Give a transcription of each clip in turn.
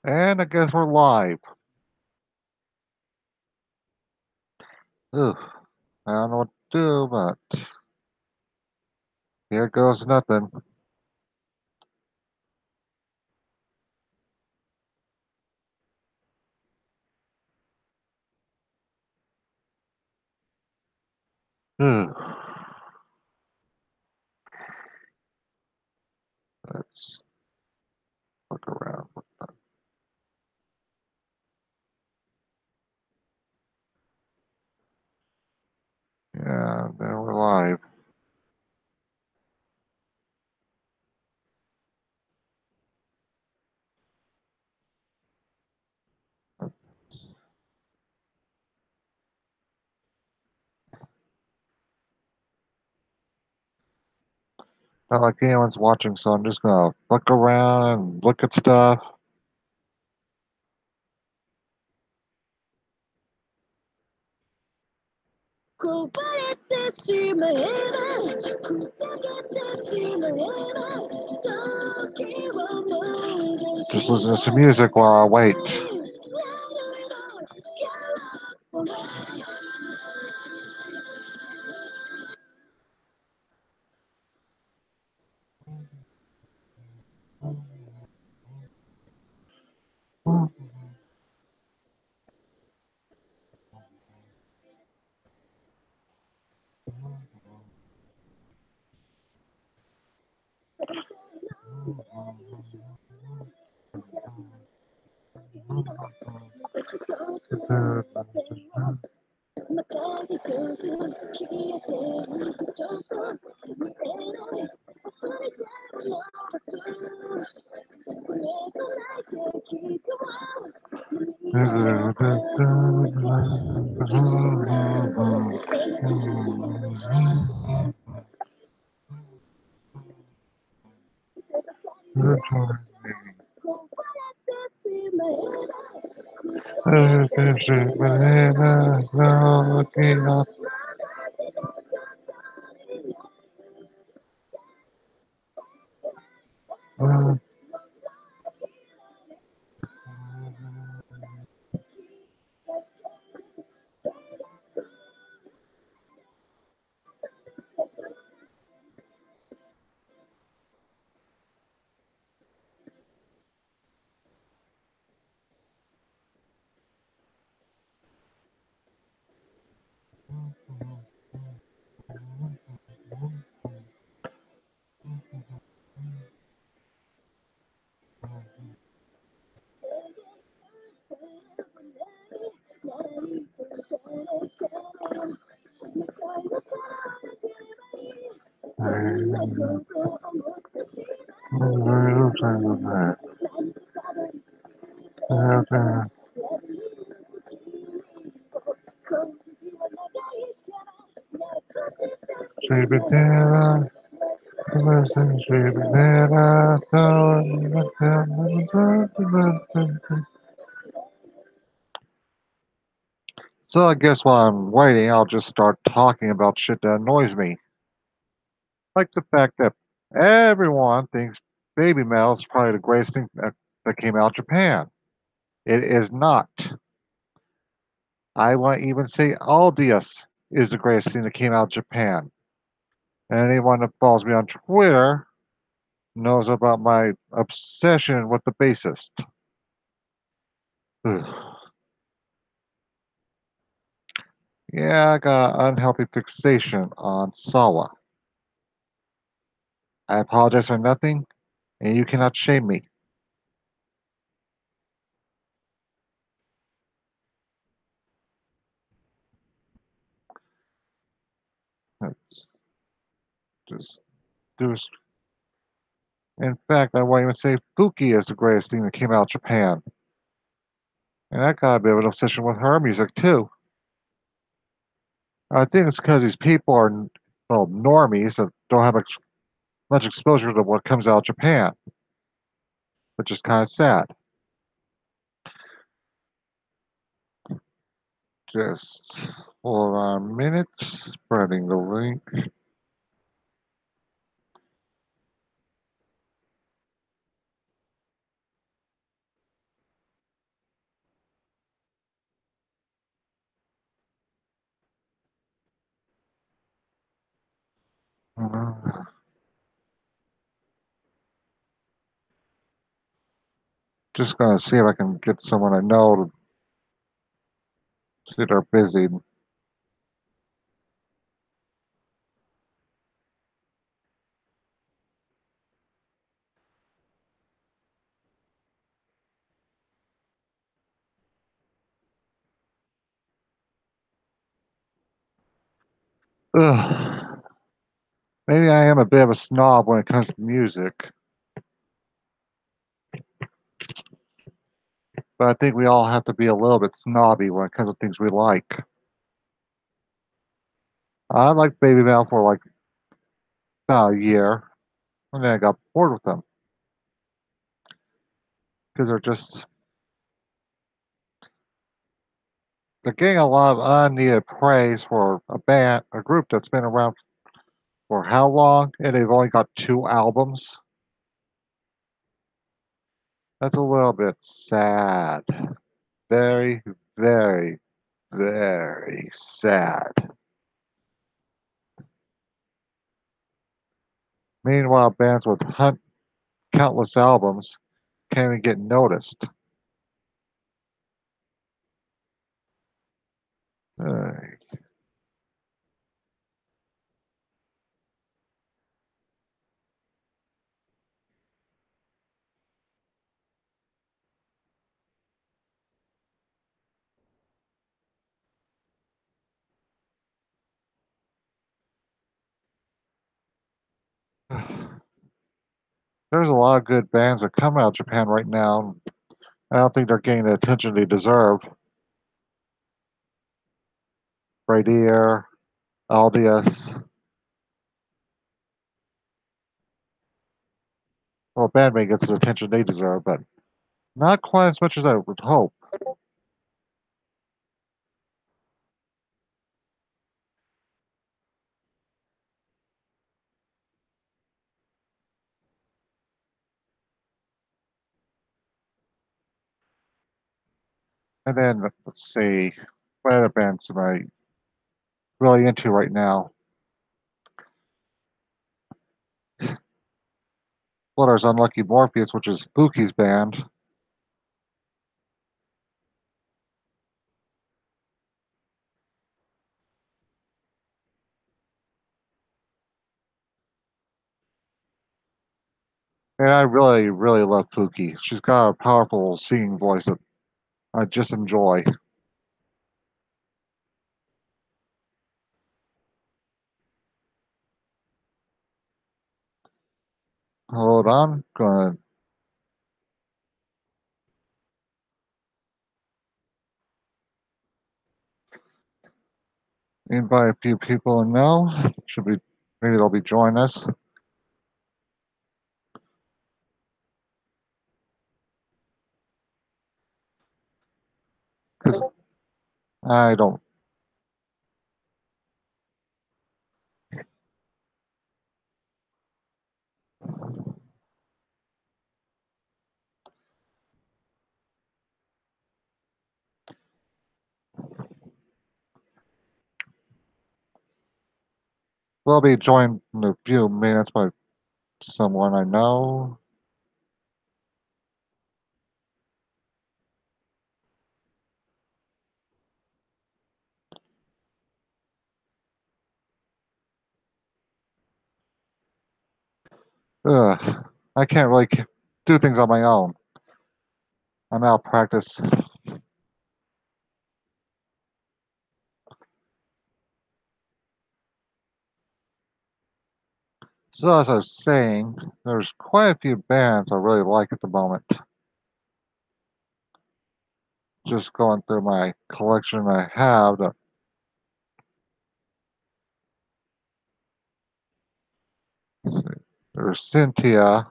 And I guess we're live. Ugh, I don't know what to do, but here goes nothing. Ugh. Let's look around. Yeah, there we're live. Not like anyone's watching, so I'm just gonna look around and look at stuff. Just listen to some music while I wait. So I guess while I'm waiting, I'll just start talking about shit that annoys me. Like the fact that everyone thinks baby metal is probably the greatest thing that came out of Japan. It is not. I want to even say Aldius is the greatest thing that came out of Japan. And anyone that follows me on Twitter knows about my obsession with the bassist. Ugh. Yeah, I got an unhealthy fixation on Sawa. I apologize for nothing, and you cannot shame me. It's just, there's, in fact, I won't even say Fuki is the greatest thing that came out of Japan. And I got a bit of an obsession with her music, too. I think it's because these people are, well, normies that don't have much exposure to what comes out of Japan, which is kind of sad. Just hold on a minute, spreading the link. Just gonna see if I can get someone I know to see they're busy. Ugh. Maybe I am a bit of a snob when it comes to music, but I think we all have to be a little bit snobby when it comes to things we like. I liked Baby Metal for like about a year, and then I got bored with them because they're getting a lot of unneeded praise for a group that's been around for how long, and they've only got 2 albums. That's a little bit sad. Very, very, very sad. Meanwhile, bands with countless albums can't even get noticed. Uh, there's a lot of good bands that come out of Japan right now. I don't think they're getting the attention they deserve. Radier, Aldius. Well, Bandmate gets the attention they deserve, but not quite as much as I would hope. And then let's see, what other bands am I really into right now? Well, there's Unlucky Morpheus, which is Buki's band. And I really, really love Fuki. She's got a powerful singing voice that I just enjoy. Hold on, gonna invite a few people in now. Should be maybe they'll be joining us because I don't. We'll be joined in a few minutes by someone I know. Ugh, I can't really do things on my own. I'm out of practice. So as I was saying, there's quite a few bands I really like at the moment. Just going through my collection I have. There's Cynthia,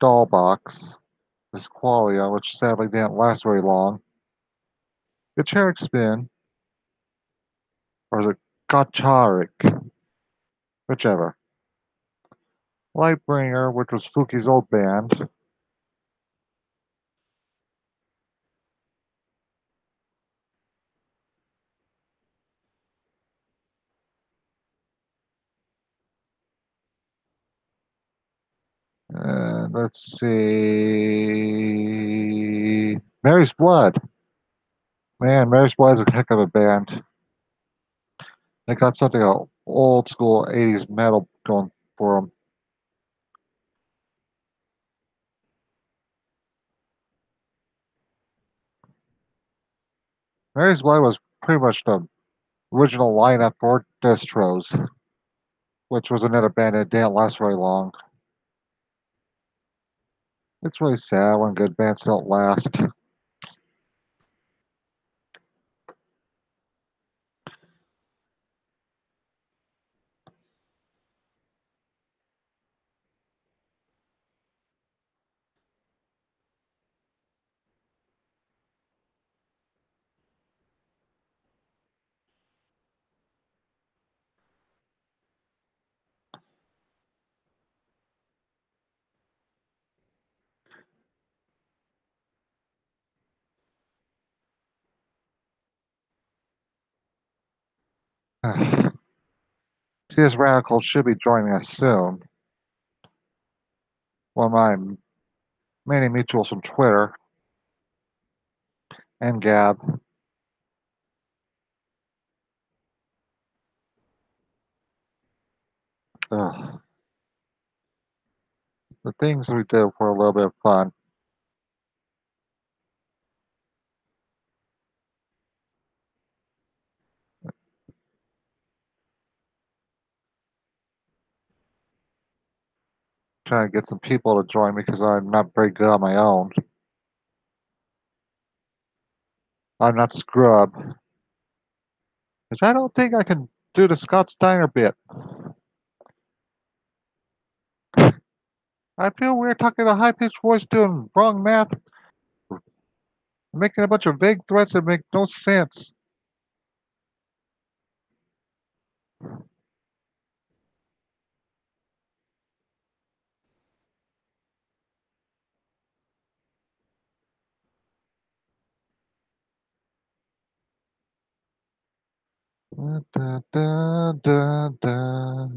Dollbox, Esqualia, which sadly didn't last very long. Gacharic Spin, or is it Gotcharik? Whichever. Lightbringer, which was Fuki's old band. Let's see. Mary's Blood. Man, Mary's Blood is a heck of a band. They got something old school 80s metal going for them. Mary's Blood was pretty much the original lineup for Distros, which was another band that didn't last very long. It's really sad when good bands don't last. CS Radical should be joining us soon. One of my many mutuals from Twitter and Gab. Ugh. The things we do for a little bit of fun. Trying to get some people to join me because I'm not very good on my own. I'm not Scrub. Because I don't think I can do the Scott Steiner bit. I feel weird talking in a high pitched voice doing wrong math, making a bunch of vague threats that make no sense. Da, da, da, da, da.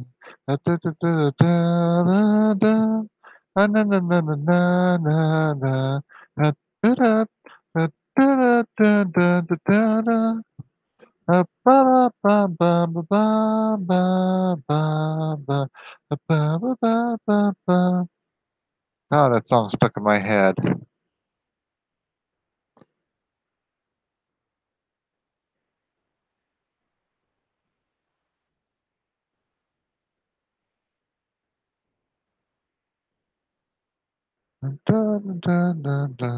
Da, da, da, da, da, da, da. Ah, na, na, na, na, na, na, na. Da, da, da, da, da, da, da, da, da, da. Ba, ba, ba, ba, ba, ba, ba, ba, ba. Ba, ba, ba, ba, ba. Oh, that song stuck in my head. Da, da, da, da.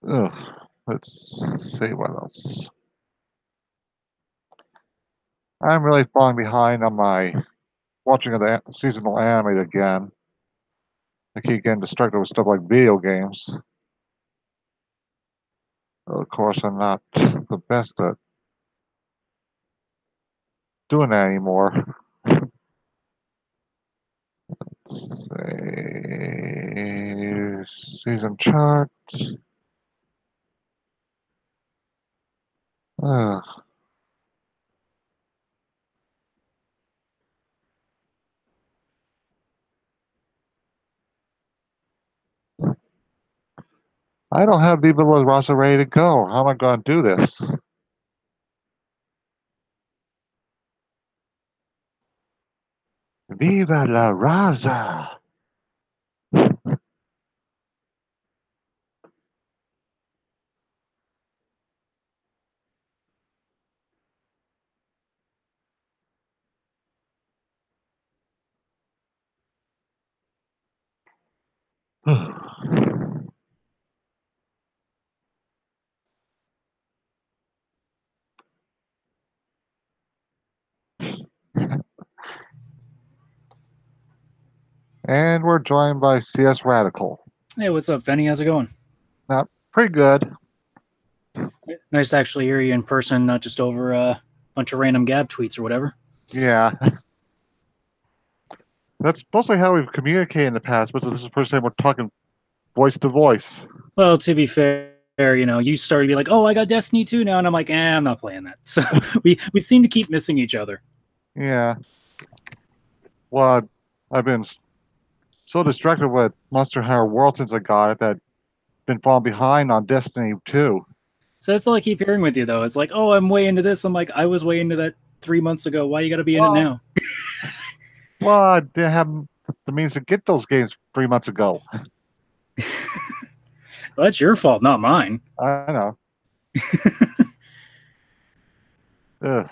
Ugh. Let's see what else. I'm really falling behind on my watching of the seasonal anime again. I keep getting distracted with stuff like video games. Of course, I'm not the best at doing that anymore. Say, season chart. Ugh. I don't have Viva La Raza ready to go. How am I going to do this? Viva La Raza! And we're joined by CS Radical. Hey, what's up, Fenny? How's it going? Pretty good. Nice to actually hear you in person, not just over a bunch of random Gab tweets or whatever. Yeah. That's mostly how we've communicated in the past, but this is the first time we're talking voice to voice. Well, to be fair, you started to be like, "Oh, I got Destiny 2 now," and I'm like, I'm not playing that. So we seem to keep missing each other. Yeah. Well, I've been so distracted with Monster Hunter World since I got it that I've been falling behind on Destiny 2. So that's all I keep hearing with you, though. It's like, "Oh, I'm way into this." I'm like, I was way into that 3 months ago. Why you got to be in it Well, now? well, I didn't have the means to get those games 3 months ago. Well, that's your fault, not mine. I know. Ugh.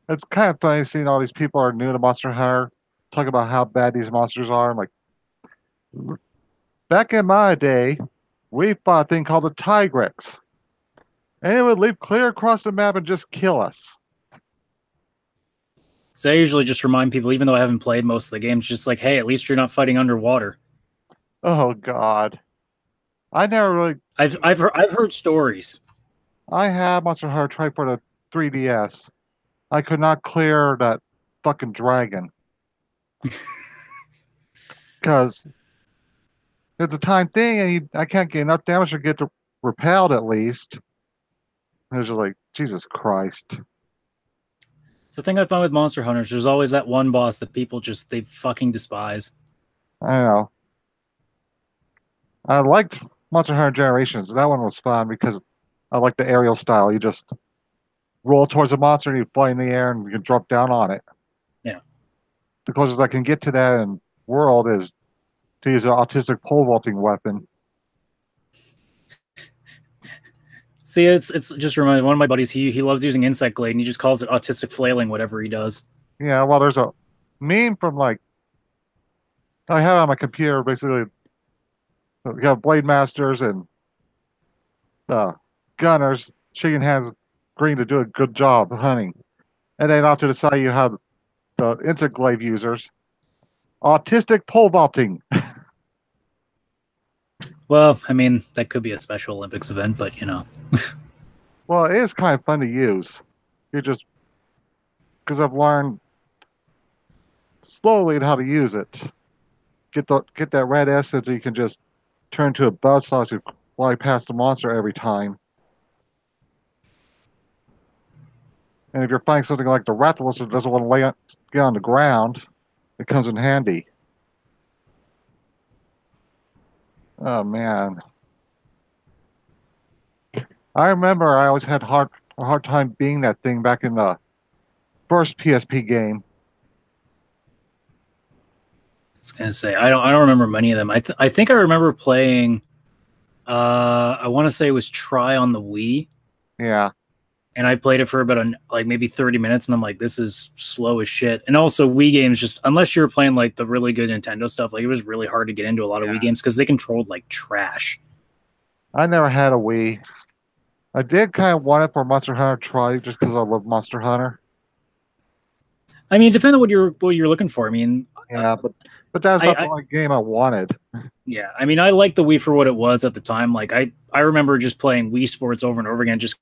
It's kind of funny seeing all these people are new to Monster Hunter talk about how bad these monsters are. I'm like, back in my day, we fought a thing called the Tigrex, and it would leap clear across the map and just kill us. So I usually just remind people, even though I haven't played most of the games, just like, hey, at least you're not fighting underwater. Oh God, I never really. I've heard stories. I had Monster Hunter try for the 3DS. I could not clear that fucking dragon because it's a time thing, and I can't get enough damage to get repelled at least. And it's just like Jesus Christ. It's the thing I find with Monster Hunters. There's always that one boss that people just they fucking despise. I don't know. I liked Monster Hunter Generations. That one was fun because I like the aerial style. You just roll towards a monster and you fly in the air and you can drop down on it. Yeah. The closest I can get to that in World is to use an autistic pole vaulting weapon. See, it's just reminded one of my buddies. He loves using Insect Glade, and he just calls it autistic flailing. Whatever he does. Yeah, well, there's a meme from like I have it on my computer. Basically, we have blade masters and gunners shaking hands, agreeing to do a good job hunting, and then off to the side you have the insect glaive users, autistic pole vaulting. Well, I mean, that could be a Special Olympics event, but Well, it is kind of fun to use. You just because I've learned slowly how to use it. Get that red essence, so you can just turn to a buzzsaw to fly past the monster every time. And if you're fighting something like the Rathalos that doesn't want to get on the ground, it comes in handy. Oh man, I remember I always had a hard time being that thing back in the first PSP game. I was gonna say I don't remember many of them. I think I remember playing. I want to say it was Try on the Wii, Yeah, and I played it for about like maybe 30 minutes, and I'm like, this is slow as shit. And also, Wii games just unless you're playing like the really good Nintendo stuff, like it was really hard to get into a lot of Wii games because they controlled like trash. I never had a Wii. I did kind of want it for Monster Hunter Tri just because I love Monster Hunter. I mean, it depends on what you're looking for. I mean, Yeah, but that's not the only game I wanted. yeah, I mean, I liked the Wii for what it was at the time. Like, I remember just playing Wii Sports over and over again. Just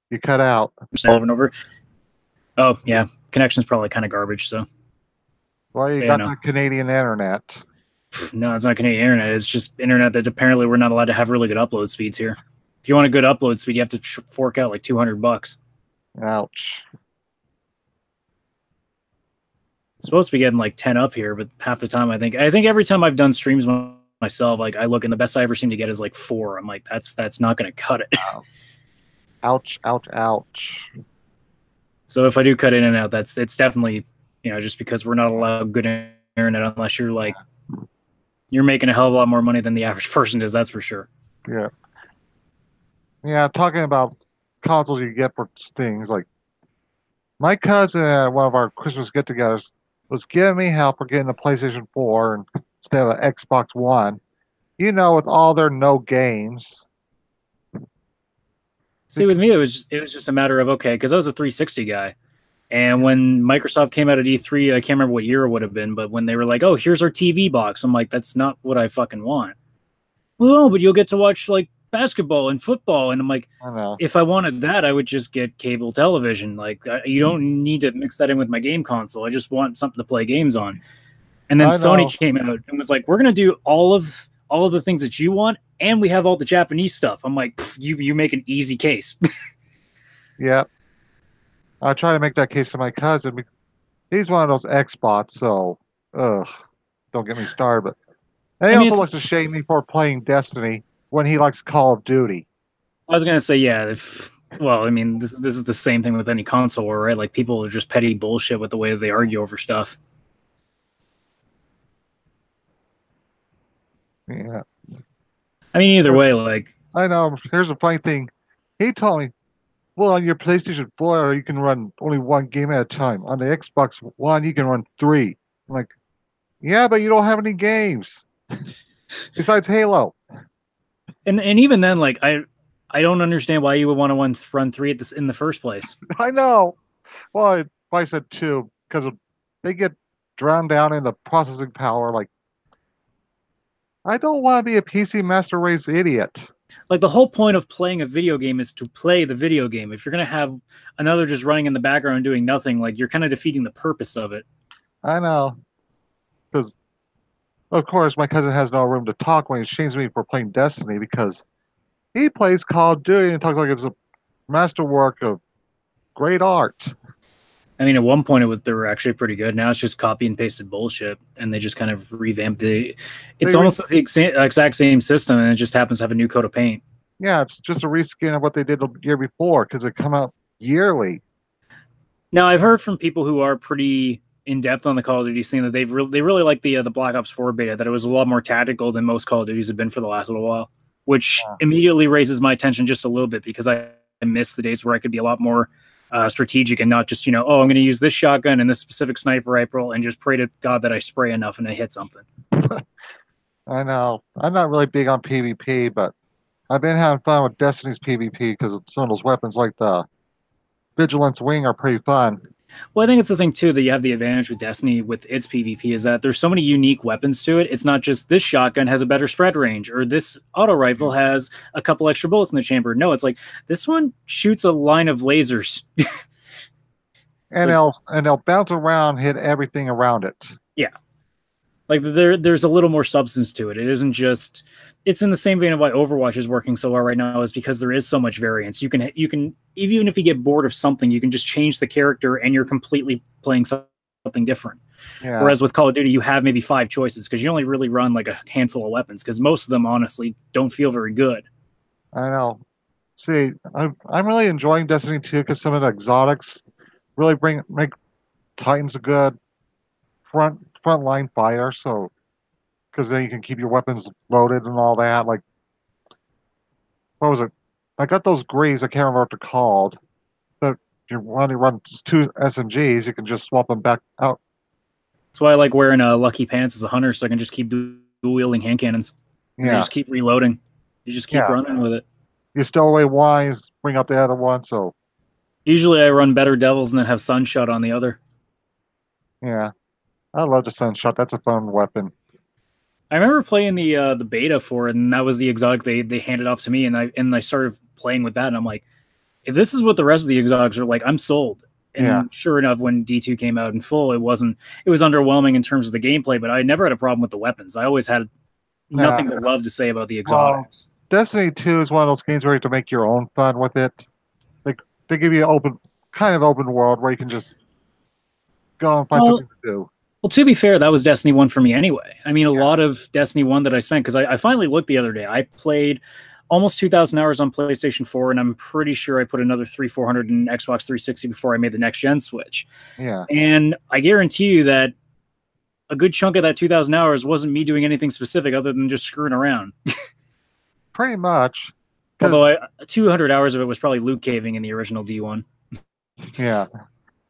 You cut out. over and over. Oh yeah, connection's probably kind of garbage. So Well, you yeah, got no, the Canadian internet. no, it's not Canadian internet. It's just internet that apparently we're not allowed to have really good upload speeds here. If you want a good upload speed, you have to fork out like $200. Ouch. It's supposed to be getting like 10 up here, but half the time I think every time I've done streams myself, like I look and the best I ever seem to get is like 4. I'm like, that's not going to cut it. Ouch, ouch, ouch. So if I do cut in and out, it's definitely just because we're not allowed good internet unless you're like you're making a hell of a lot more money than the average person does. That's for sure. Yeah. Yeah, talking about consoles you get for things like my cousin at one of our Christmas get-togethers was giving me hell for getting a PlayStation 4 instead of an Xbox One. You know, with all their no games. See, with me, it was just a matter of okay, because I was a 360 guy, and when Microsoft came out at E3, I can't remember what year it would have been, but when they were like, "Oh, here's our TV box," I'm like, "That's not what I fucking want." Well, but you'll get to watch like basketball and football. And I'm like, I know. if I wanted that, I would just get cable television. Like, you don't need to mix that in with my game console. I just want something to play games on. And then I Sony know. came out and was like, "We're gonna do all of the things that you want, and we have all the Japanese stuff." I'm like, "You make an easy case." Yeah. I try to make that case to my cousin. He's one of those Xbots, so ugh, don't get me started. But and he I mean, also it's. likes to shame me for playing Destiny when he likes Call of Duty. I was gonna say, yeah. Well, I mean, this is the same thing with any console war, right? Like people are just petty bullshit with the way that they argue over stuff. Yeah. I mean, either But way, like I know. Here's the funny thing. He told me, well, on your PlayStation 4, you can run only one game at a time. On the Xbox One, you can run three. I'm like, yeah, but you don't have any games besides Halo. and even then, like I don't understand why you would want to run three at this in the first place. I know. Well, I said two because they get drowned down in the processing power. Like, I don't want to be a PC master race idiot. Like the whole point of playing a video game is to play the video game. If you're gonna have another just running in the background doing nothing, like you're kind of defeating the purpose of it. I know. Because, of course, my cousin has no room to talk when he shames me for playing Destiny because he plays Call of Duty and talks like it's a masterwork of great art. I mean, at one point they were actually pretty good. Now it's just copy and pasted bullshit, and they just kind of revamped the. It's They almost the exact same system, and it just happens to have a new coat of paint. Yeah, it's just a reskin of what they did the year before because it come out yearly. Now I've heard from people who are pretty in depth on the Call of Duty scene that they really like the Black Ops 4 beta. That it was a lot more tactical than most Call of Duties have been for the last little while, which immediately raises my attention just a little bit because I miss the days where I could be a lot more strategic and not just oh, I'm going to use this shotgun and this specific sniper rifle and just pray to God that I spray enough and I hit something. I know. I'm not really big on PvP, but I've been having fun with Destiny's PvP because some of those weapons like the Vigilance Wing are pretty fun. Well, I think it's the thing too that you have the advantage with Destiny with its PvP is that there's so many unique weapons to it. It's not just this shotgun has a better spread range or this auto rifle has a couple extra bullets in the chamber. No, it's like this one shoots a line of lasers. And they'll bounce around, hit everything around it. Yeah. Like there's a little more substance to it. It isn't just it's in the same vein of why Overwatch is working so well right now is because there is so much variance. You can even if you get bored of something, you can just change the character and you're completely playing something different. Yeah. Whereas with Call of Duty, you have maybe 5 choices because you only really run like a handful of weapons because most of them honestly don't feel very good. I know. See, I'm really enjoying Destiny 2 because some of the exotics really make Titans a good front line fire. So, because then you can keep your weapons loaded and all that. Like, what was it? I got those greaves. I can't remember what they're called. But you want to run 2 SMGs, you can just swap them back out. That's why I like wearing lucky pants as a hunter, so I can just keep dual wielding hand cannons. And Yeah. they just keep reloading. You just keep running with it. You stow away wines, bring out the other one. So usually I run better devils and then have sunshot on the other. Yeah, I love the sunshot. That's a fun weapon. I remember playing the beta for it, and that was the exotic they handed off to me, and I started playing with that, and I'm like, if this is what the rest of the exotics are like, I'm sold. And sure enough, when D2 came out in full, it was underwhelming in terms of the gameplay, but I never had a problem with the weapons. I always had nothing but love to say about the exotics. Destiny 2 is one of those games where you have to make your own fun with it. They give you an kind of open world where you can just go and find something to do. Well, to be fair, that was Destiny 1 for me anyway. I mean, a lot of Destiny 1 that I spent, because I finally looked the other day. I played almost 2,000 hours on PlayStation 4, and I'm pretty sure I put another 400 in Xbox 360 before I made the next-gen switch. Yeah. And I guarantee you that a good chunk of that 2,000 hours wasn't me doing anything specific other than just screwing around. Pretty much. Although 200 hours of it was probably loot caving in the original D1. Yeah.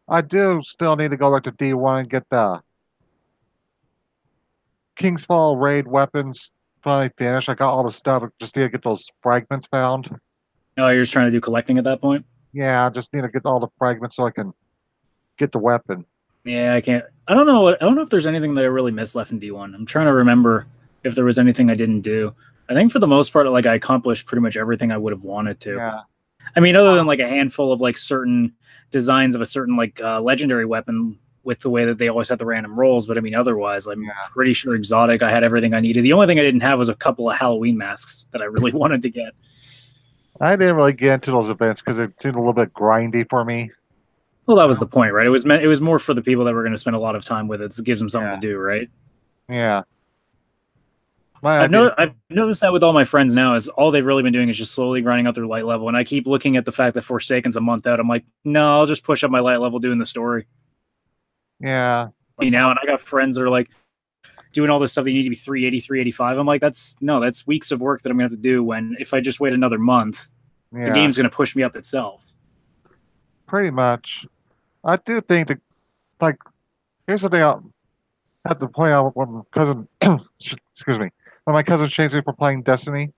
I do still need to go back to D1 and get the King's Fall raid weapons finally finished. I got all the stuff. I just need to get those fragments found. Oh, you're just trying to do collecting at that point? Yeah, I just need to get all the fragments so I can get the weapon. Yeah, I can't. I don't know if there's anything that I really missed left in D1. I'm trying to remember if there was anything I didn't do. I think for the most part, like I accomplished pretty much everything I would have wanted to. Yeah. I mean, other than like a handful of like certain designs of a certain like legendary weapon with the way that they always had the random rolls, but I mean, otherwise, I'm Yeah. pretty sure exotic. I had everything I needed. The only thing I didn't have was a couple of Halloween masks that I really wanted to get. I didn't really get into those events because it seemed a little bit grindy for me. Well, that was the point, right? It was more for the people that were going to spend a lot of time with it. So it gives them something Yeah. to do, right? Yeah. My idea. I've noticed that with all my friends now is all they've really been doing is just slowly grinding up their light level. And I keep looking at the fact that Forsaken's a month out. I'm like, no, I'll just push up my light level doing the story. Yeah. Now, and I got friends that are like doing all this stuff. They need to be 380, 385. I'm like, that's weeks of work that I'm gonna have to do. When if I just wait another month, the game's gonna push me up itself. Pretty much. I do think that, like, here's the thing. I have to point out when my cousin, excuse me, when my cousin shames me for playing Destiny.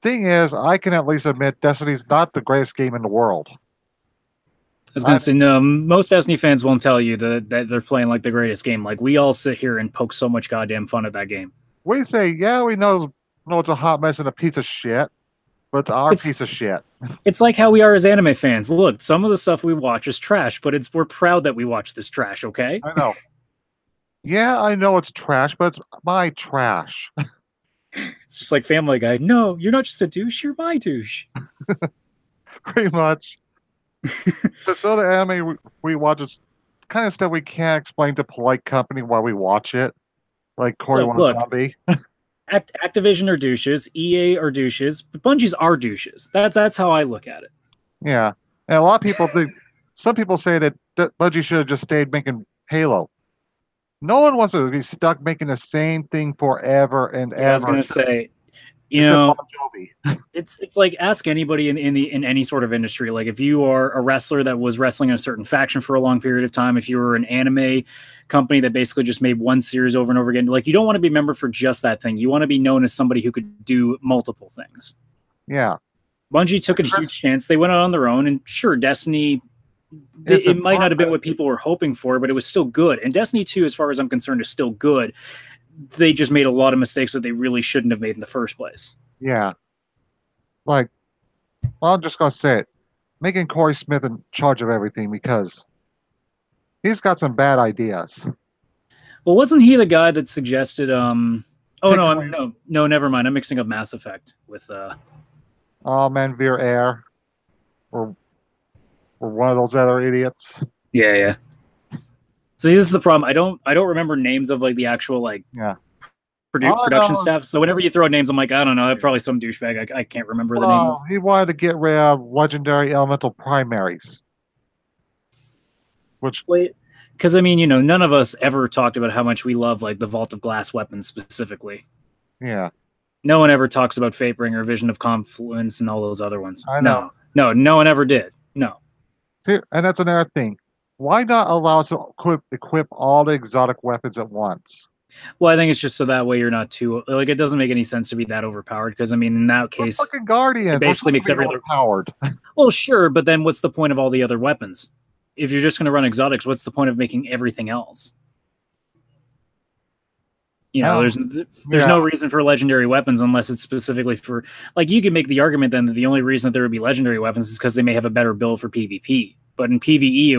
Thing is, I can at least admit Destiny's not the greatest game in the world. I was gonna say no. Most Destiny fans won't tell you that they're playing like the greatest game. Like we all sit here and poke so much goddamn fun at that game. We say, yeah, we know it's a hot mess and a piece of shit, but it's our piece of shit. It's like how we are as anime fans. Look, some of the stuff we watch is trash, but we're proud that we watch this trash. Okay. I know. Yeah, I know it's trash, but it's my trash. It's just like Family Guy. No, you're not just a douche. You're my douche. Pretty much. The sort of anime we watch is kind of stuff we can't explain to polite company while we watch it. Like Cory Wasabi. Activision are douches, EA are douches, but Bungie's are douches. That's how I look at it. Yeah. And a lot of people think, some people say that Bungie should have just stayed making Halo. No one wants to be stuck making the same thing forever and ever. I was gonna say, you know, it's like ask anybody in any sort of industry. Like if you are a wrestler that was wrestling in a certain faction for a long period of time, if you were an anime company that basically just made one series over and over again, like you don't want to be remembered for just that thing. You want to be known as somebody who could do multiple things. Yeah. Bungie took a huge chance. They went out on their own, and sure, Destiny. It might not have been what people were hoping for, but it was still good. And Destiny 2, as far as I'm concerned, is still good. They just made a lot of mistakes that they really shouldn't have made in the first place. Yeah. Like, well, I'm just going to say it. Making Corey Smith in charge of everything because he's got some bad ideas. Well, wasn't he the guy that suggested... no, never mind. I'm mixing up Mass Effect with... Manveer Air. Or one of those other idiots. Yeah. So this is the problem. I don't remember names of like the actual like production staff. So whenever you throw names, I'm like, I don't know. Probably some douchebag. I can't remember the name. He wanted to get rid of legendary elemental primaries. Because I mean, none of us ever talked about how much we love like the Vault of Glass weapons specifically. Yeah. No one ever talks about Fatebringer, Vision of Confluence, and all those other ones. I know. No one ever did. No. And that's another thing. Why not allow us to equip all the exotic weapons at once? Well, I think it's just so that way you're not too like. It doesn't make any sense to be that overpowered because I mean, in that case, fucking Guardians basically makes every other powered. Well, sure, but then what's the point of all the other weapons? If you're just going to run exotics, what's the point of making everything else? There's no reason for legendary weapons unless it's specifically for like you could make the argument then that the only reason that there would be legendary weapons is because they may have a better build for PvP. But in PvE, it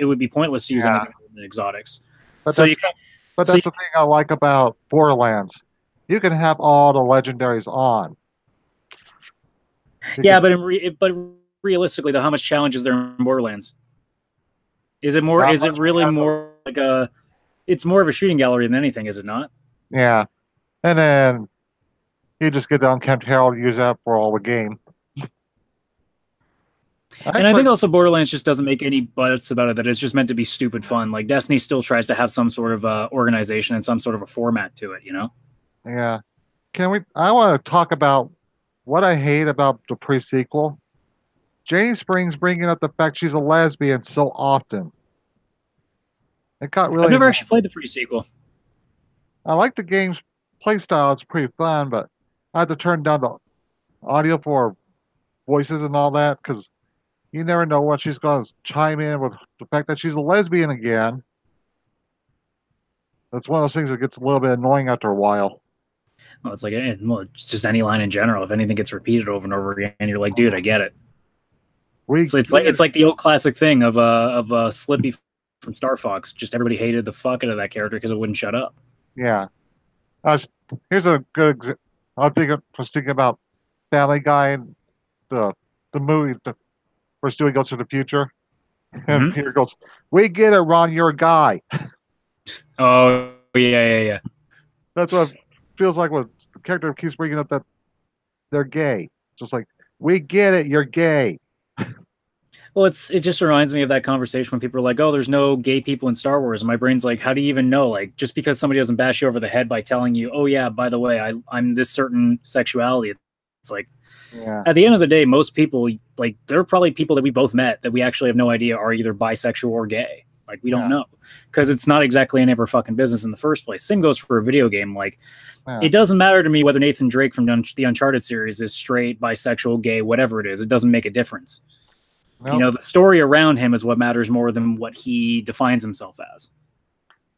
would be pointless to use anything than exotics. But that's the thing I like about Borderlands. You can have all the legendaries on. But realistically, though, how much challenge is there in Borderlands? Is it more? Is it really more like a? It's more of a shooting gallery than anything, is it not? Yeah, and then you just get down Camp Harold, use that for all the game. I think also Borderlands just doesn't make any butts about it that it's just meant to be stupid fun. Like Destiny still tries to have some sort of organization and some sort of a format to it, Yeah. I want to talk about what I hate about the pre-sequel. Janie Springs bringing up the fact she's a lesbian so often. It got really... I've never actually played the pre-sequel. I like the game's playstyle. It's pretty fun, but I had to turn down the audio for voices and all that because you never know when she's going to chime in with the fact that she's a lesbian again. That's one of those things that gets a little bit annoying after a while. Well, it's like, well, it's just any line in general. If anything gets repeated over and over again, you're like, dude, I get it. It's like the old classic thing of Slippy from Star Fox. Just everybody hated the fuck out of that character because it wouldn't shut up. Yeah. Here's a good example. Was thinking about Family Guy and the the movie where Stewie goes to the future, and Peter goes, "We get it, Ron. You're a guy." Oh yeah. That's what it feels like when the character keeps bringing up that they're gay. Just like, we get it, you're gay. Well, it just reminds me of that conversation when people are like, "Oh, there's no gay people in Star Wars," and my brain's like, "How do you even know? Like, just because somebody doesn't bash you over the head by telling you, oh yeah, by the way, I'm this certain sexuality," it's like, yeah. At the end of the day, most people, like, there are probably people that we both met that we actually have no idea are either bisexual or gay. Like, we don't know because it's not exactly any of our fucking business in the first place. Same goes for a video game. Like, it doesn't matter to me whether Nathan Drake from the Uncharted series is straight, bisexual, gay, whatever it is. It doesn't make a difference. Nope. You know, the story around him is what matters more than what he defines himself as.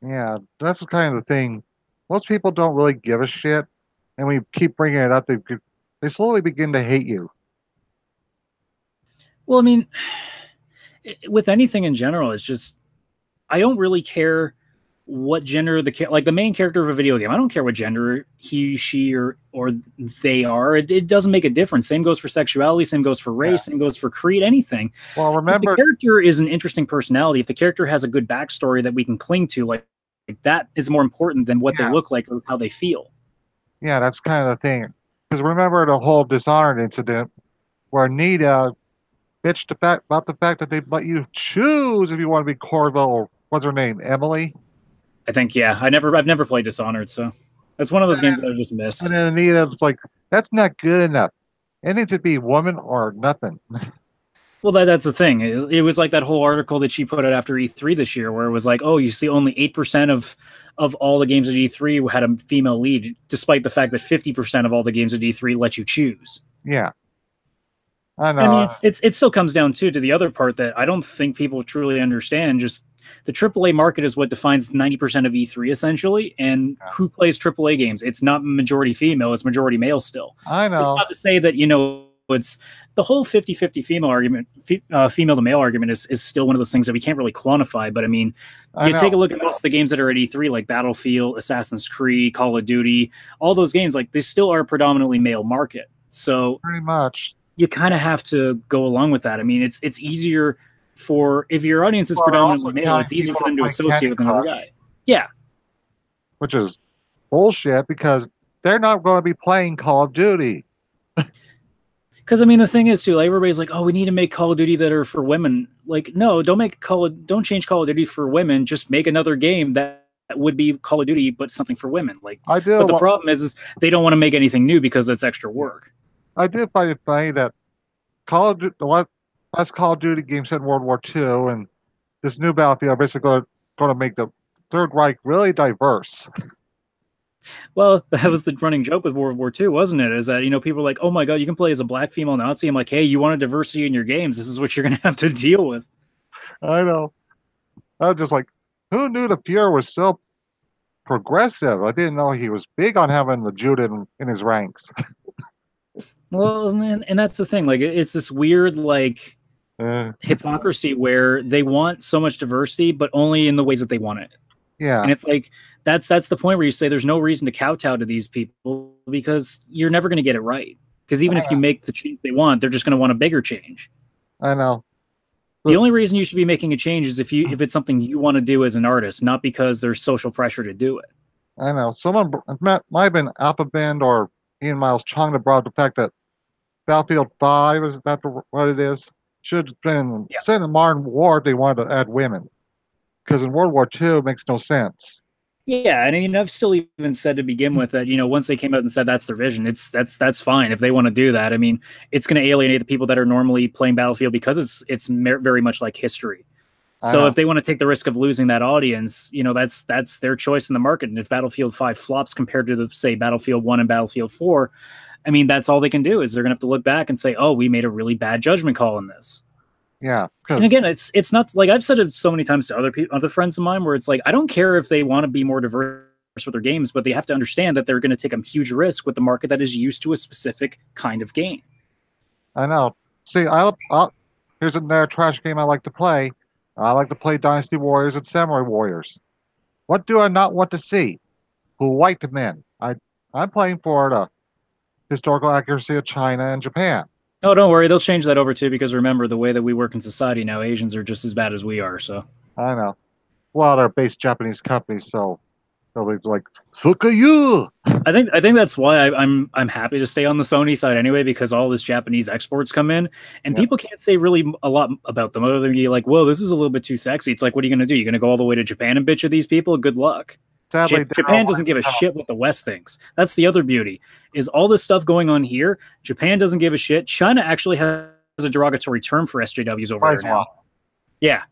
Yeah, that's kind of the thing. Most people don't really give a shit, and we keep bringing it up. They slowly begin to hate you. Well, I mean, with anything in general, it's just, I don't really care what gender like the main character of a video game. I don't care what gender he, she, or they are. It doesn't make a difference. Same goes for sexuality. Same goes for race. Same goes for creed. Anything. Well, remember, if the character is an interesting personality, if the character has a good backstory that we can cling to, like that is more important than what they look like or how they feel. Yeah, that's kind of the thing. Because remember the whole Dishonored incident where Nita bitched about the fact that they let you choose if you want to be Corvo or what's her name, Emily. I think I've never played Dishonored, so that's one of those games that I just missed. And then Anita was like, "That's not good enough. It needs to be woman or nothing." Well, that's the thing. It was like that whole article that she put out after E3 this year, where it was like, "Oh, you see, only 8% of all the games at E3 had a female lead, despite the fact that 50% of all the games at E3 let you choose." Yeah, I know. I mean, it still comes down to the other part that I don't think people truly understand. Just the AAA market is what defines 90% of E3 essentially, and who plays AAA games? It's not majority female; it's majority male still. I know. It's not to say that it's the whole 50-50 female argument, female to male argument is still one of those things that we can't really quantify. But I mean, you take a look at most of the games that are at E3, like Battlefield, Assassin's Creed, Call of Duty, all those games, like they still are predominantly male market. So pretty much you kind of have to go along with that. I mean, it's easier for, if your audience is predominantly male, it's easier for them to associate with another guy. Yeah. Which is bullshit because they're not going to be playing Call of Duty. Because I mean, the thing is too, like, everybody's like, "Oh, we need to make Call of Duty that are for women." Like, no, don't change Call of Duty for women. Just make another game that would be Call of Duty, but something for women. Like, I do. But the problem is they don't want to make anything new because that's extra work. I did find it funny that the last Call of Duty game set in World War II, and this new Battlefield are basically going to make the Third Reich really diverse. Well, that was the running joke with World War II, wasn't it? Is that, people are like, "Oh my God, you can play as a black female Nazi." I'm like, "Hey, you want a diversity in your games? This is what you're going to have to deal with." I know. I was just like, who knew the Fuhrer was so progressive? I didn't know he was big on having the Jude in his ranks. Well, man, and that's the thing. Like, it's this weird, like, hypocrisy where they want so much diversity, but only in the ways that they want it. Yeah. And it's like, that's the point where you say there's no reason to kowtow to these people because you're never going to get it right. Because even if you make the change they want, they're just going to want a bigger change. I know. The only reason you should be making a change is if it's something you want to do as an artist, not because there's social pressure to do it. I know. Someone might have been Alpha Bend or Ian Miles Chung that brought the fact that Battlefield 5, is that what it is? Should have been set in modern war if they wanted to add women. Because in World War II, it makes no sense. Yeah, and I mean, I've still even said to begin with that, once they came out and said that's their vision, that's fine if they want to do that. I mean, it's going to alienate the people that are normally playing Battlefield because it's very much like history. So if they want to take the risk of losing that audience, that's their choice in the market. And if Battlefield 5 flops compared to say Battlefield 1 and Battlefield 4, I mean, that's all they can do is they're going to have to look back and say, "Oh, we made a really bad judgment call in this." Yeah. And again, it's not like I've said it so many times to other friends of mine where it's like, I don't care if they want to be more diverse with their games, but they have to understand that they're going to take a huge risk with the market that is used to a specific kind of game. I know. See, here's another trash game I like to play. I like to play Dynasty Warriors and Samurai Warriors. What do I not want to see? Who white men? I'm playing for the historical accuracy of China and Japan. Oh, don't worry, they'll change that over too, because remember the way that we work in society now, Asians are just as bad as we are. So I know. Well, they're based Japanese companies, so they'll be like, "Look at you." I think that's why I'm happy to stay on the Sony side anyway, because all this Japanese exports come in, and Yeah. people can't say really a lot about them other than be like, "Whoa, this is a little bit too sexy." It's like, what are you going to do? You're going to go all the way to Japan and bitch at these people? Good luck. Sadly, Japan doesn't give a shit what the West thinks. That's the other beauty, is all this stuff going on here. Japan doesn't give a shit. China actually has a derogatory term for SJWs over there now. Yeah.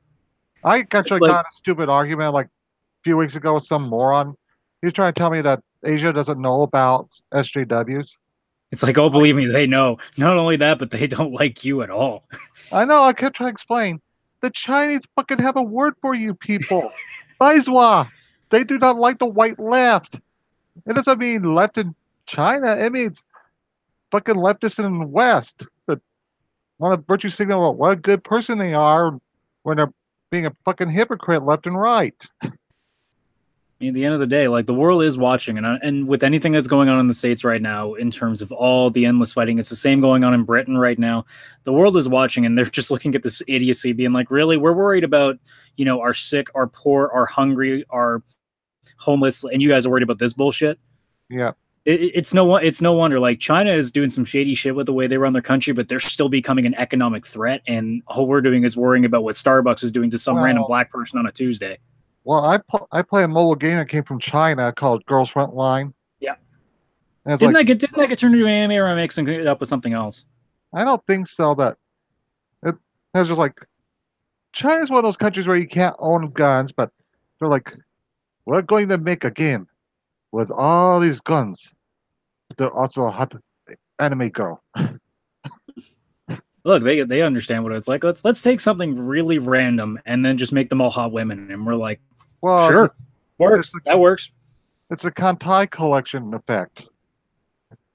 I actually got a stupid argument like a few weeks ago with some moron. He's trying to tell me that Asia doesn't know about SJWs. It's like, oh, believe me, they know. Not only that, but they don't like you at all. I know. I kept trying to explain. The Chinese fucking have a word for you people. Baizhua. They do not like the white left. It doesn't mean left in China. It means fucking leftists in the West that want to virtue signal what a good person they are when they're being a fucking hypocrite left and right. At the end of the day, like the world is watching, and with anything that's going on in the States right now, in terms of all the endless fighting, it's the same going on in Britain right now. The world is watching, and they're just looking at this idiocy, being like, "Really, we're worried about our sick, our poor, our hungry, our homeless, and you guys are worried about this bullshit." Yeah. It's no wonder. Like China is doing some shady shit with the way they run their country, but they're still becoming an economic threat, and all we're doing is worrying about what Starbucks is doing to some random black person on a Tuesday. Well, I play a mobile game that came from China called Girls Front Line. Yeah. Didn't that get turned into an anime, or am I mixing it up with something else? I don't think so. But it was just like China's one of those countries where you can't own guns, but they're like, we're going to make a game with all these guns. They're also a hot anime girl. Look, they understand what it's like. Let's take something really random and then just make them all hot women, and we're like, well, sure, works. That works. It's a Kantai collection effect.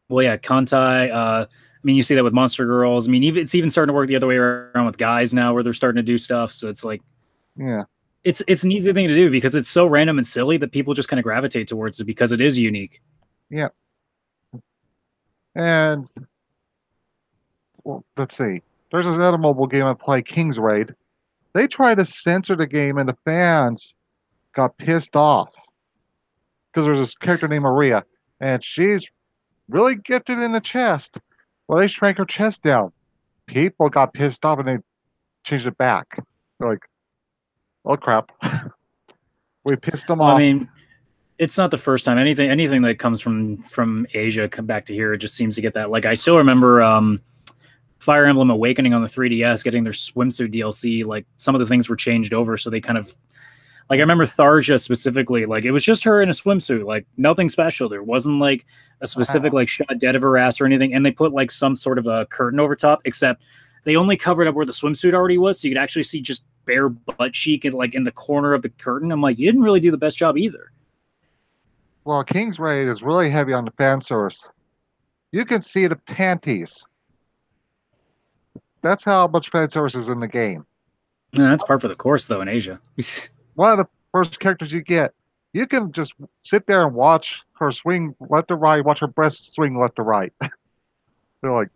Well, yeah, Kantai. I mean, you see that with Monster Girls. I mean, it's even starting to work the other way around with guys now, where they're starting to do stuff. So it's like, yeah, it's an easy thing to do because it's so random and silly that people just kind of gravitate towards it because it is unique. Yeah. And well, let's see. There's another mobile game I play, King's Raid. They tried to censor the game, and the fans got pissed off because there's this character named Maria, and she's really gifted in the chest. Well, they shrank her chest down. People got pissed off, and they changed it back. They're like, "Oh crap, we pissed them off." I mean, it's not the first time anything that comes from Asia come back to here. It just seems to get that. Like I still remember Fire Emblem Awakening on the 3DS getting their swimsuit DLC. Like some of the things were changed over, so they kind of like I remember Tharja specifically. Like it was just her in a swimsuit, like nothing special. There wasn't like a specific like shot dead of her ass or anything, and they put like some sort of a curtain over top, except they only covered up where the swimsuit already was, so you could actually see just bare butt cheek and like in the corner of the curtain. I'm like, you didn't really do the best job either. Well, King's Raid is really heavy on the fan service. You can see the panties. That's how much fan service is in the game. No, that's par for the course, though, in Asia. One of the first characters you get, you can just sit there and watch her swing left to right, watch her breast swing left to right. They're like,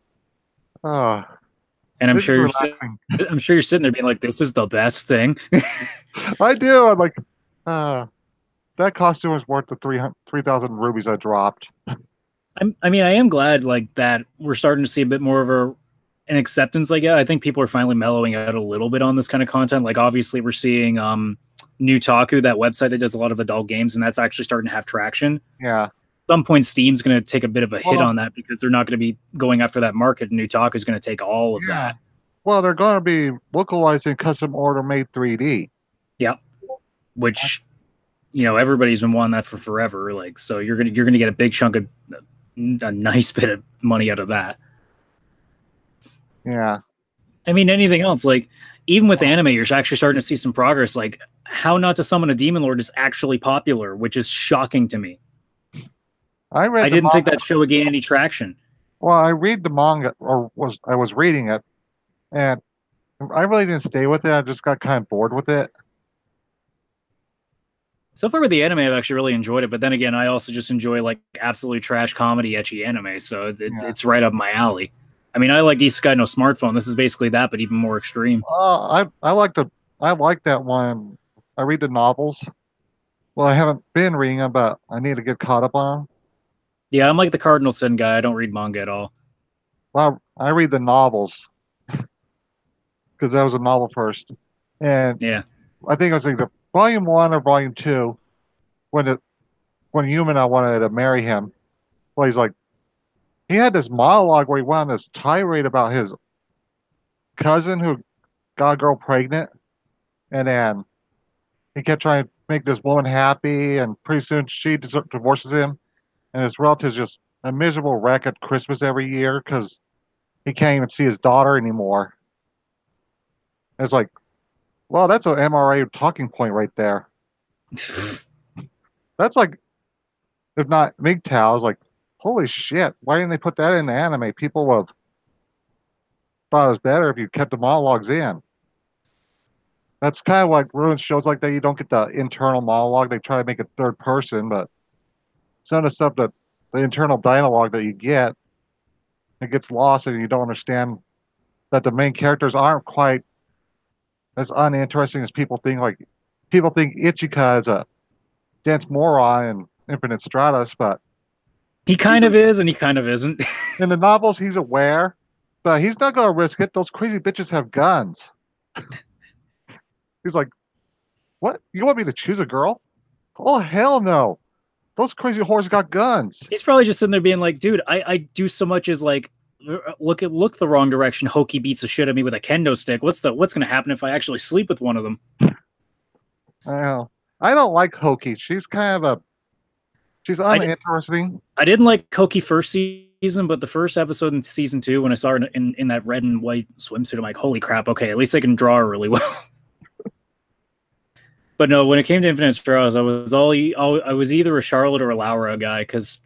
oh. And I'm sure you're sitting there being like, this is the best thing. I do. I'm like, that costume was worth the 3,000 rubies I dropped. I mean, I am glad like that we're starting to see a bit more of an acceptance. Like, yeah, I think people are finally mellowing out a little bit on this kind of content. Like, obviously, we're seeing Newtaku, that website that does a lot of adult games, and that's actually starting to have traction. Yeah. At some point, Steam's going to take a bit of a hit on that because they're not going to be going after that market. Newtaku is going to take all of that. Well, they're going to be localizing custom order made 3D. Yeah, which everybody's been wanting that for forever. Like, so you're gonna get a big chunk of a nice bit of money out of that. Yeah. I mean, anything else, like even with anime, you're actually starting to see some progress. Like How Not to Summon a Demon Lord is actually popular, which is shocking to me. I read I the didn't think manga. that show would gain any traction. Well, I read the manga, or I was reading it, and I really didn't stay with it. I just got kind of bored with it. So far with the anime, I've actually really enjoyed it. But then again, I also just enjoy like absolutely trash comedy, ecchi anime. So Yeah. it's right up my alley. I mean, I like Isekai No Smartphone. This is basically that, but even more extreme. I like that one. I read the novels. Well, I haven't been reading them, but I need to get caught up on them. Yeah, I'm like the Cardinal Sin guy. I don't read manga at all. Well, I read the novels because that was a novel first, and Yeah. I think it was either volume one or volume two when it when Yumina wanted to marry him. Well, he's like he had this monologue where he went on this tirade about his cousin who got a girl pregnant, and then he kept trying to make this woman happy, and pretty soon she divorces him, and his relatives just a miserable wreck at Christmas every year because he can't even see his daughter anymore. It's like, well, that's an MRA talking point right there. That's like, if not MGTOW, like, holy shit, why didn't they put that in the anime? People would have thought it was better if you kept the monologues in. That's kind of like ruins shows like that. You don't get the internal monologue. They try to make it third person, but some of the stuff that the internal dialogue that you get, it gets lost and you don't understand that the main characters aren't quite as uninteresting as people think. Like people think Ichika is a dense moron in Infinite Stratus, but He kind of is, and he kind of isn't. in the novels he's aware, but he's not going to risk it. Those crazy bitches have guns. He's like, what? You want me to choose a girl? Oh hell no! Those crazy whores got guns. He's probably just sitting there being like, dude, I do so much as like look the wrong direction. Hoki beats the shit out of me with a kendo stick. What's gonna happen if I actually sleep with one of them? I know. I don't like Hoki. She's kind of a she's uninteresting. I didn't like Hoki first season, but the first episode in season 2, when I saw her in that red and white swimsuit, I'm like, holy crap, okay, at least I can draw her really well. But no, when it came to Infinite Straws, I was either a Charlotte or a Laura guy because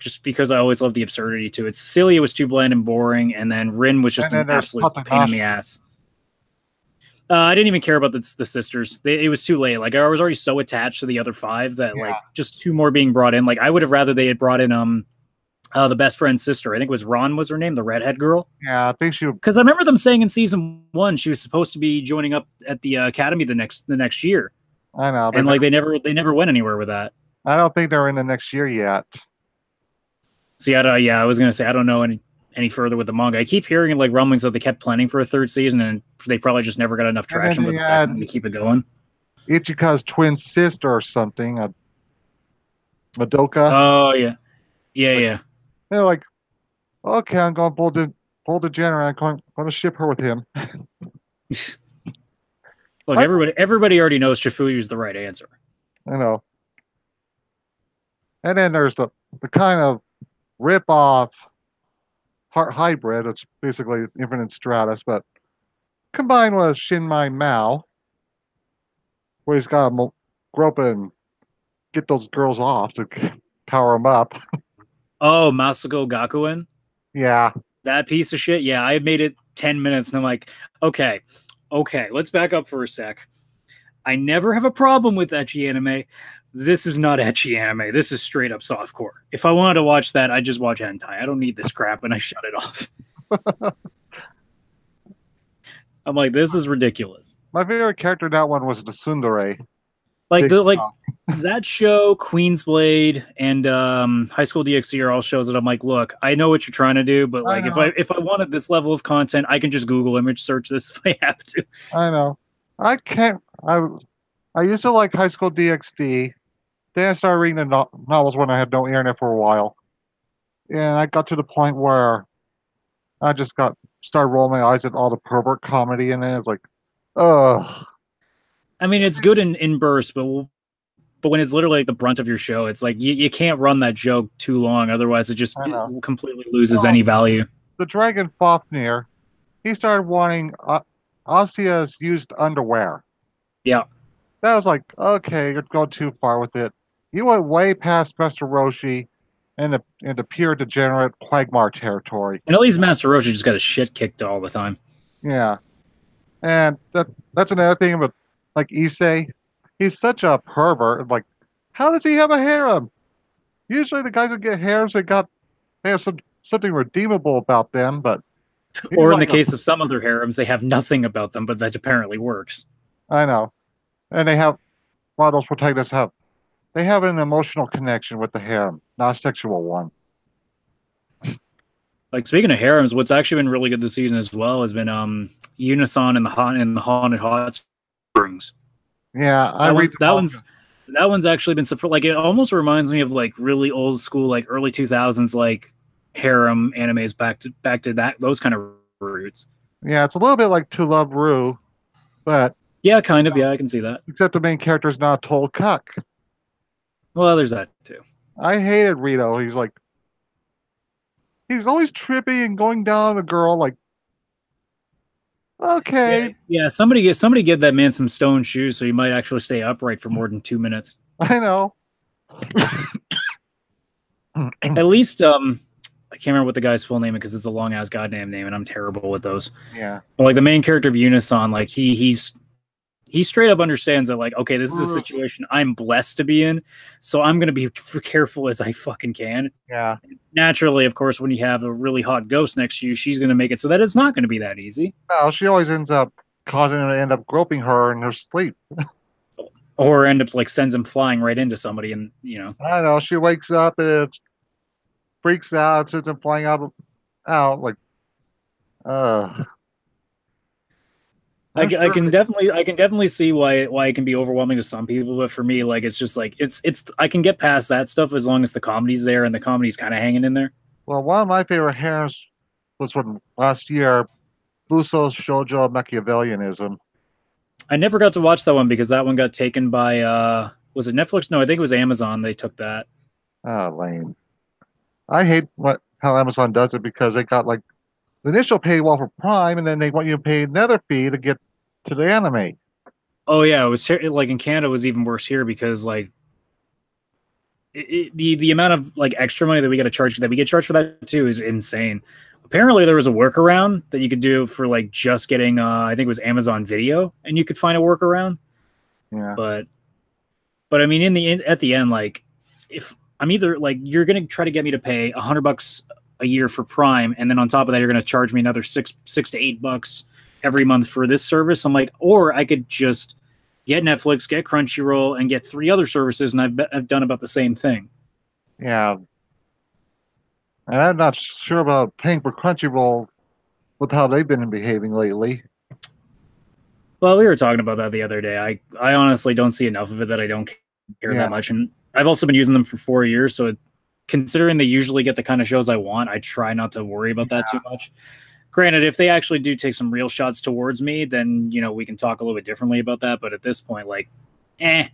I always loved the absurdity to it. Cecilia was too bland and boring, and then Rin was just an absolute pain in the ass. I didn't even care about the sisters. It was too late. Like I was already so attached to the other 5 that like just 2 more being brought in. Like I would have rather they had brought in the best friend's sister. I think it was Ron was her name, the redhead girl. Yeah, I think she. Because I remember them saying in season 1 she was supposed to be joining up at the academy the next year. I know, and like they never went anywhere with that. I don't think they're in the next year yet. See, I was gonna say I don't know any further with the manga. I keep hearing like rumblings that they kept planning for a 3rd season, and they probably just never got enough traction with the 2nd to keep it going. Ichika's twin sister or something, Madoka. Oh yeah. They're like, okay, I'm going Bull Degenerate. I'm going to ship her with him. Look, everybody already knows Chifuyu is the right answer. I know. And then there's the kind of rip-off heart hybrid. It's basically Infinite Stratus, but combined with Shinmai Mao, where he's got to grow up and get those girls off to power them up. Oh, Masako Gakuen? Yeah. That piece of shit? Yeah, I made it 10 minutes, and I'm like, okay, let's back up for a sec. I never have a problem with ecchi anime. This is not ecchi anime. This is straight up softcore. If I wanted to watch that, I'd just watch hentai. I don't need this crap, and I shut it off. I'm like, this is ridiculous. My favorite character in that one was the Tsundere. Like that show, Queen's Blade, and High School DxD are all shows that I'm like, look, I know what you're trying to do, but like if I wanted this level of content, I can just Google image search this if I have to. I know. I can't. I used to like High School DxD. Then I started reading the novels when I had no internet for a while, and I got to the point where I just started rolling my eyes at all the pervert comedy in it. It's like, ugh. I mean, it's good in bursts, but when it's literally like the brunt of your show, it's like you can't run that joke too long, otherwise it just completely loses any value. The Dragon Fafnir, he started wanting Asia's used underwear. Yeah. That was like, okay, you're going too far with it. You went way past Master Roshi into pure degenerate Quagmire territory. And at least Master Roshi just got his shit kicked all the time. Yeah. And that's another thing about like Issei. He's such a pervert. Like, how does he have a harem? Usually the guys that get harems they have something redeemable about them, but he's Or in the like a case of some other harems, they have nothing about them, but that apparently works. I know. And they have a lot of those protagonists have an emotional connection with the harem, not a sexual one. Like speaking of harems, what's actually been really good this season as well has been Unison and the Haunted Hot Springs. Yeah, I That read one the that manga. one's that one's actually been like it almost reminds me of like really old school like early 2000s like harem animes back to that those kind of roots. Yeah, it's a little bit like To Love Ru, but Yeah, kind of. Yeah, I can see that. except the main character is not a total cuck. Well, there's that too. I hated Rito. He's always trippy and going down on a girl. Like, Yeah, okay, yeah. Somebody get that man some stone shoes so he might actually stay upright for more than 2 minutes. I know. At least I can't remember what the guy's full name is because it's a long ass goddamn name and I'm terrible with those. Yeah. But like the main character of Unison, like he straight up understands that like okay, this is a situation I'm blessed to be in, so I'm gonna be careful as I fucking can. Yeah. Naturally, of course, when you have a really hot ghost next to you, she's gonna make it so that it's not gonna be that easy. No, she always ends up causing him to end up groping her in her sleep. Or end up like sends him flying right into somebody, and you know. I know. She wakes up and it freaks out, sends him flying out like, uh, I, I'm I sure. can definitely see why it can be overwhelming to some people, but for me, like it's just like it's I can get past that stuff as long as the comedy's there and the comedy's kind of hanging in there. Well, one of my favorite harems was from last year, Buso's Shoujo Machiavellianism. I never got to watch that one because that one got taken by was it Netflix? No, I think it was Amazon. They took that. Ah, lame. I hate how Amazon does it because they got like the initial paywall for Prime, and then they want you to pay another fee to get to the anime. Oh yeah, it was like in Canada it was even worse here because like the amount of like extra money that we get charged for that too is insane. Apparently there was a workaround that you could do for like just getting I think it was Amazon Video and you could find a workaround. Yeah. But I mean at the end like if I'm either like you're going to try to get me to pay $100 a year for Prime and then on top of that you're going to charge me another six to $8 every month for this service. I'm like, or I could just get Netflix, get Crunchyroll, and get 3 other services, and I've done about the same thing. Yeah. And I'm not sure about paying for Crunchyroll with how they've been behaving lately. Well, we were talking about that the other day. I honestly don't see enough of it that I don't care Yeah. that much, and I've also been using them for 4 years, so considering they usually get the kind of shows I want, I try not to worry about that too much. Granted, if they actually do take some real shots towards me, then you know we can talk a little bit differently about that. But at this point, like, I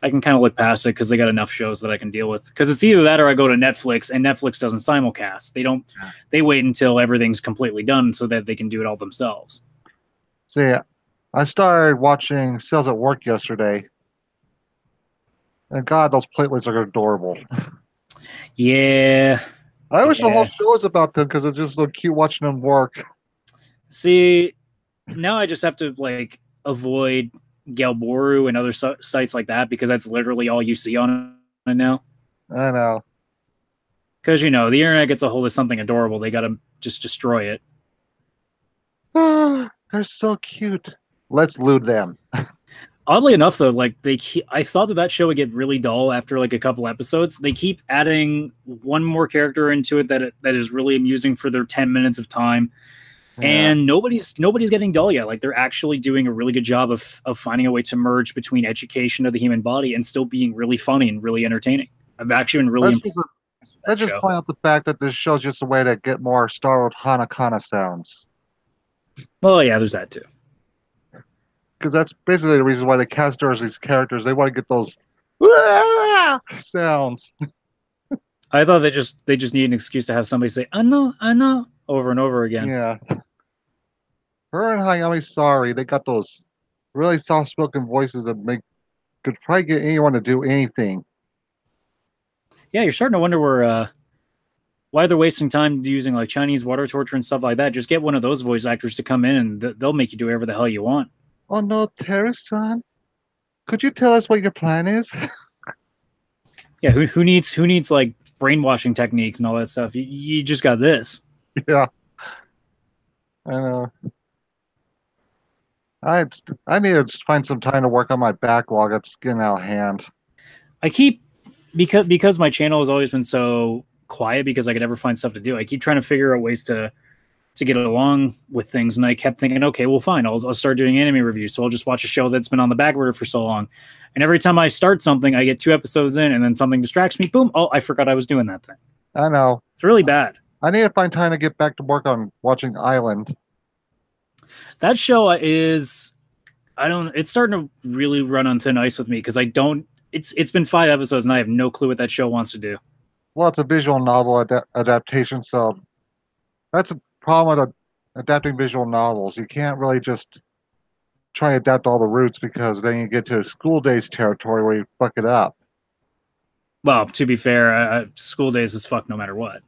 can kind of look past it because they got enough shows that I can deal with. Because it's either that or I go to Netflix, and Netflix doesn't simulcast. They don't. They wait until everything's completely done so that they can do it all themselves. See, I started watching Sales at Work yesterday, and God, those platelets are adorable. Yeah. I wish the whole Yeah. show was about them because it's just so cute watching them work. See, now I just have to like avoid Galboru and other sites like that because that's literally all you see on it now. I know. Because you know the internet gets a hold of something adorable, they gotta just destroy it. They're so cute. Let's loot them. Oddly enough, though, like I thought that show would get really dull after like a couple episodes. They keep adding one more character into it that is really amusing for their 10 minutes of time. Yeah. And nobody's getting dull yet. Like they're actually doing a really good job of finding a way to merge between education of the human body and still being really funny and really entertaining. I've actually been really impressed with that Let's just show. point out the fact that this show's just a way to get more Star Wars Hanakana sounds. Well, yeah, there's that too. Because that's basically the reason why they cast these characters. They want to get those sounds. I thought they just need an excuse to have somebody say "I know" over and over again. Yeah. Her and Hayami Sari, they got those really soft-spoken voices that make could probably get anyone to do anything. Yeah, you're starting to wonder why they're wasting time using like Chinese water torture and stuff like that. Just get one of those voice actors to come in and they'll make you do whatever the hell you want. Oh no, Terry-san, could you tell us what your plan is? Yeah, who needs like brainwashing techniques and all that stuff? You just got this. Yeah, I know. I I need to just find some time to work on my backlog. It's getting out of hand. I keep because my channel has always been so quiet because I could never find stuff to do. I keep trying to figure out ways to get along with things, and I kept thinking, okay, well, fine, I'll start doing anime reviews. So I'll just watch a show that's been on the back burner for so long, and every time I start something, I get 2 episodes in, and then something distracts me. Boom! Oh, I forgot I was doing that thing. I know. It's really bad. I need to find time to get back to work on watching Island. That show is I don't. It's starting to really run on thin ice with me because I don't. It's been 5 episodes and I have no clue what that show wants to do. Well, it's a visual novel adaptation, so that's a problem with adapting visual novels. You can't really just try to adapt all the roots because then you get to school days territory where you fuck it up. Well, to be fair, School Days is fucked no matter what.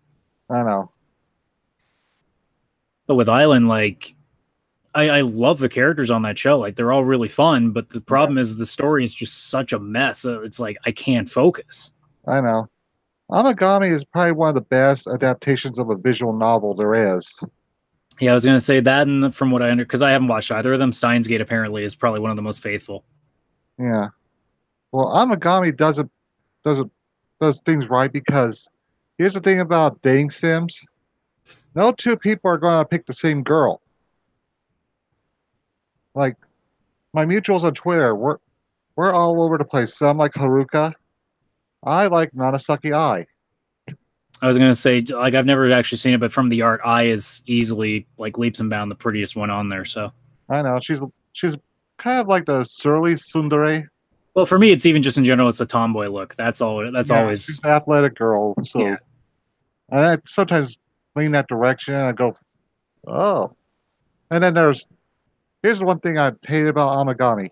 I know. But with Island, like I love the characters on that show. Like they're all really fun, but the problem is the story is just such a mess. It's like I can't focus. I know. Amagami is probably one of the best adaptations of a visual novel there is. Yeah, I was gonna say that, and from what I under, because I haven't watched either of them, Steins Gate apparently is probably one of the most faithful. Yeah. Well, Amagami doesn't does things right because here's the thing about dating sims: no two people are going to pick the same girl. Like my mutuals on Twitter, we're all over the place. Some like Haruka. I like Nanasaki Ai. I was gonna say, like, I've never actually seen it, but from the art, I is easily like leaps and bounds the prettiest one on there. So, I know she's kind of like the surly tsundere. well, for me, it's even just in general, it's the tomboy look. That's all. That's Yeah, she's always an athletic girl. So yeah. and I sometimes lean that direction. And I go, oh. And then here's the one thing I hate about Amagami.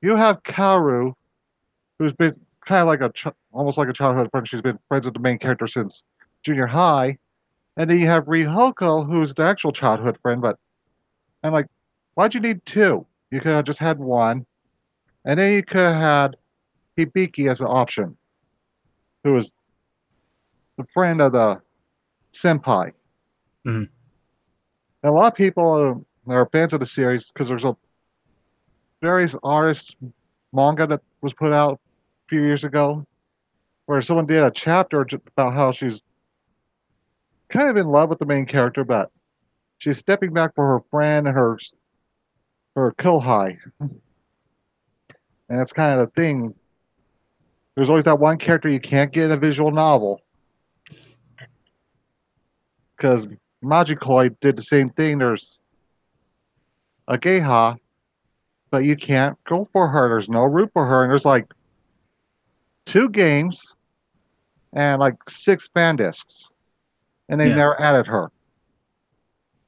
You have Kaoru, who's been kind of like almost like a childhood friend. She's been friends with the main character since junior high. And then you have Rihoko, who's the actual childhood friend. But I'm like, why'd you need two? You could have just had one. And then you could have had Hibiki as an option, who was the friend of the senpai. Mhm. And a lot of people are fans of the series because there's a various artists manga that was put out a few years ago where someone did a chapter about how she's kind of in love with the main character, but she's stepping back for her friend and her kohai. And that's kind of the thing. There's always that one character you can't get in a visual novel because Magikoi did the same thing. There's a Geha, but you can't go for her. There's no route for her, and there's like 2 games and like 6 fan discs, and they Yeah. never added her.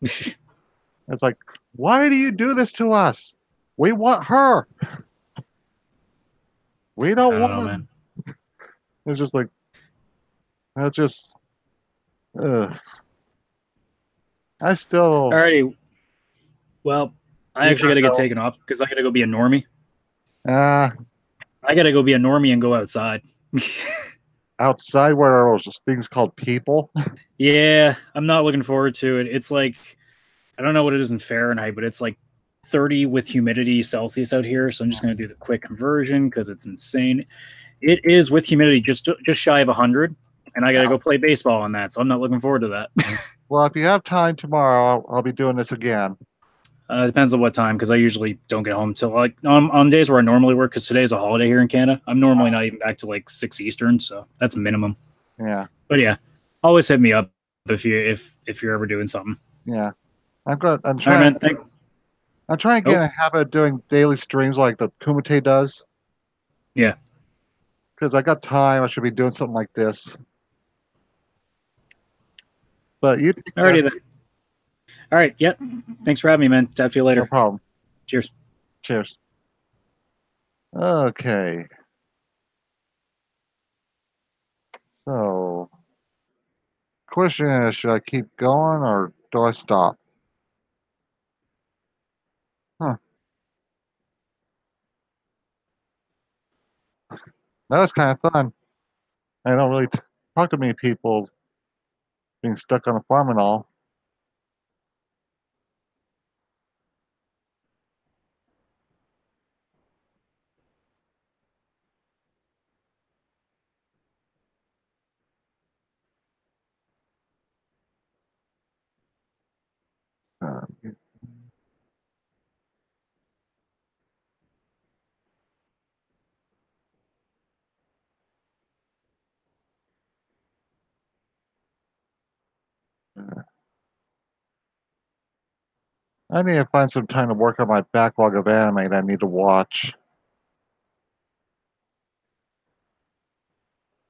It's like, why do you do this to us? We want her. We I don't don't know, want man. her. It's just like, that's just, ugh. I still, Alrighty. Well, I you actually got gotta to get go. taken off because I got to go be a normie. Uh, I got to go be a normie and go outside. outside where there was things called people. Yeah, I'm not looking forward to it. It's like I don't know what it is in Fahrenheit, but it's like 30 with humidity Celsius out here. So I'm just going to do the quick conversion because it's insane. It is with humidity just shy of 100, and I got to go play baseball on that. So I'm not looking forward to that. Well, if you have time tomorrow, I'll be doing this again. Depends on what time because I usually don't get home till like on days where I normally work because today's a holiday here in Canada. I'm normally not even back to like 6 Eastern, so that's a minimum. Yeah, But yeah, always hit me up if you're ever doing something. yeah. I'm good. All right, man. I'm trying to get a habit of doing daily streams like the Kumite does. Yeah. Because I got time, I should be doing something like this. But you, Alrighty then. All right. Yep. Thanks for having me, man. Talk to you No later. problem. Cheers. Cheers. Okay. So, question is, should I keep going or do I stop? Huh. That was kind of fun. I don't really talk to many people being stuck on a farm and all. Uh, I need to find some time to work on my backlog of anime that I need to watch.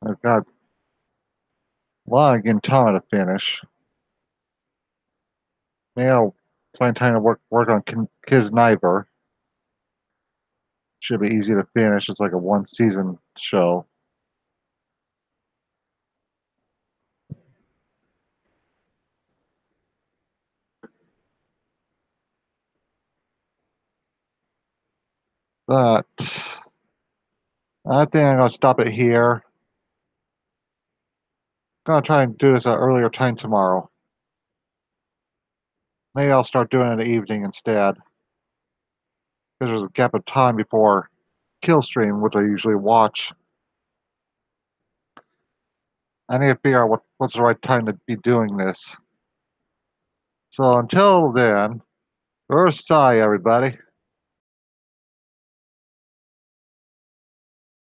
I've got a lot of Gintama to finish. Maybe I'll find time to work on Kisniver. Should be easy to finish. It's like a one season show. But I think I'm gonna stop it here. Gonna try and do this at an earlier time tomorrow. Maybe I'll start doing it in the evening instead. Because there's a gap of time before Killstream, which I usually watch. I need to figure out what's the right time to be doing this. So until then, Versailles, everybody.